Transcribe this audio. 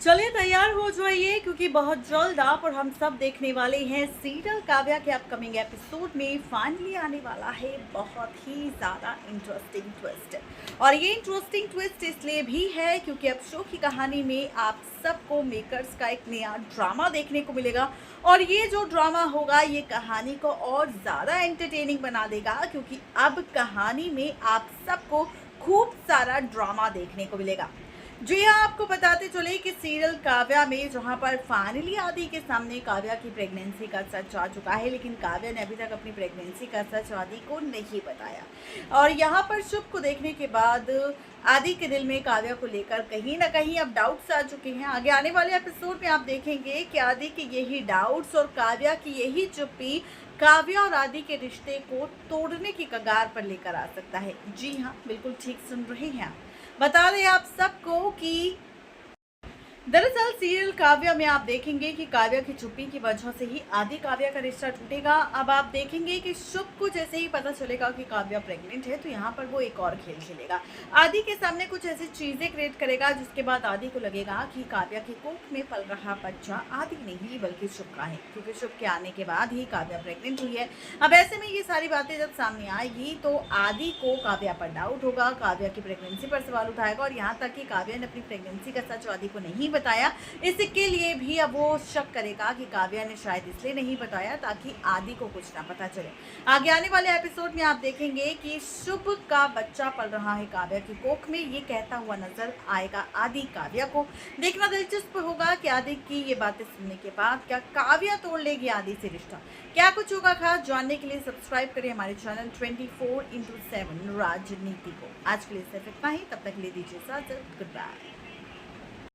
चलिए तैयार हो जाइए क्योंकि बहुत जल्द आप और हम सब देखने वाले हैं सीरियल काव्या के अपकमिंग एपिसोड में फाइनली आने वाला है बहुत ही ज़्यादा इंटरेस्टिंग ट्विस्ट। और ये इंटरेस्टिंग ट्विस्ट इसलिए भी है क्योंकि अब शो की कहानी में आप सबको मेकर्स का एक नया ड्रामा देखने को मिलेगा। और ये जो ड्रामा होगा ये कहानी को और ज़्यादा एंटरटेनिंग बना देगा क्योंकि अब कहानी में आप सबको खूब सारा ड्रामा देखने को मिलेगा। जी हाँ, आपको बताते चले कि सीरियल काव्या में जहाँ पर फाइनली आदि के सामने काव्या की प्रेगनेंसी का सच आ चुका है, लेकिन काव्या ने अभी तक अपनी प्रेगनेंसी का सच आदि को नहीं बताया। और यहाँ पर शुभ को देखने के बाद आदि के दिल में काव्या को लेकर कहीं ना कहीं अब डाउट्स आ चुके हैं। आगे आने वाले एपिसोड में आप देखेंगे कि आदि के यही डाउट्स और काव्या की यही चुप्पी काव्या और आदि के रिश्ते को तोड़ने की कगार पर लेकर आ सकता है। जी हाँ, बिल्कुल ठीक सुन रहे हैं आप। बता दें आप सबको कि दरअसल सीरियल काव्या में आप देखेंगे कि काव्या की चुप्पी की वजह से ही आदि काव्या का रिश्ता टूटेगा। अब आप देखेंगे कि शुभ को जैसे ही पता चलेगा कि काव्या प्रेग्नेंट है तो यहाँ पर वो एक और खेल खेलेगा, आदि के सामने कुछ ऐसी चीजें क्रिएट करेगा जिसके बाद आदि को लगेगा कि काव्या की कोख में पल रहा बच्चा आदि नहीं बल्कि शुभ का है, क्योंकि शुभ के आने के बाद ही काव्या प्रेग्नेंट हुई है। अब ऐसे में ये सारी बातें जब सामने आएगी तो आदि को काव्या पर डाउट होगा, काव्या की प्रेगनेंसी पर सवाल उठाएगा और यहाँ तक कि काव्या ने अपनी प्रेगनेंसी का सच आदि को नहीं बताया, इसके लिए भी अब वो शक करेगा कि काव्या ने शायद इसलिए नहीं बताया ताकि आदि को कुछ ना पता चले। आगे आने वाले एपिसोड में आप देखेंगे कि शुभ का बच्चा पल रहा है काव्या की कोख में, ये कहता हुआ नजर आएगा आदि काव्या को। देखना दिलचस्प होगा कि आदि की ये बातें सुनने के बाद क्या काव्या तोड़ लेगी आदि से रिश्ता, क्या कुछ होगा खास जानने के लिए सब्सक्राइब करें हमारे चैनल 24x7 राजनीति को। आज के लिए सिर्फ इतना ही, तब तक ले दीजिए इजाजत, गुड बाय।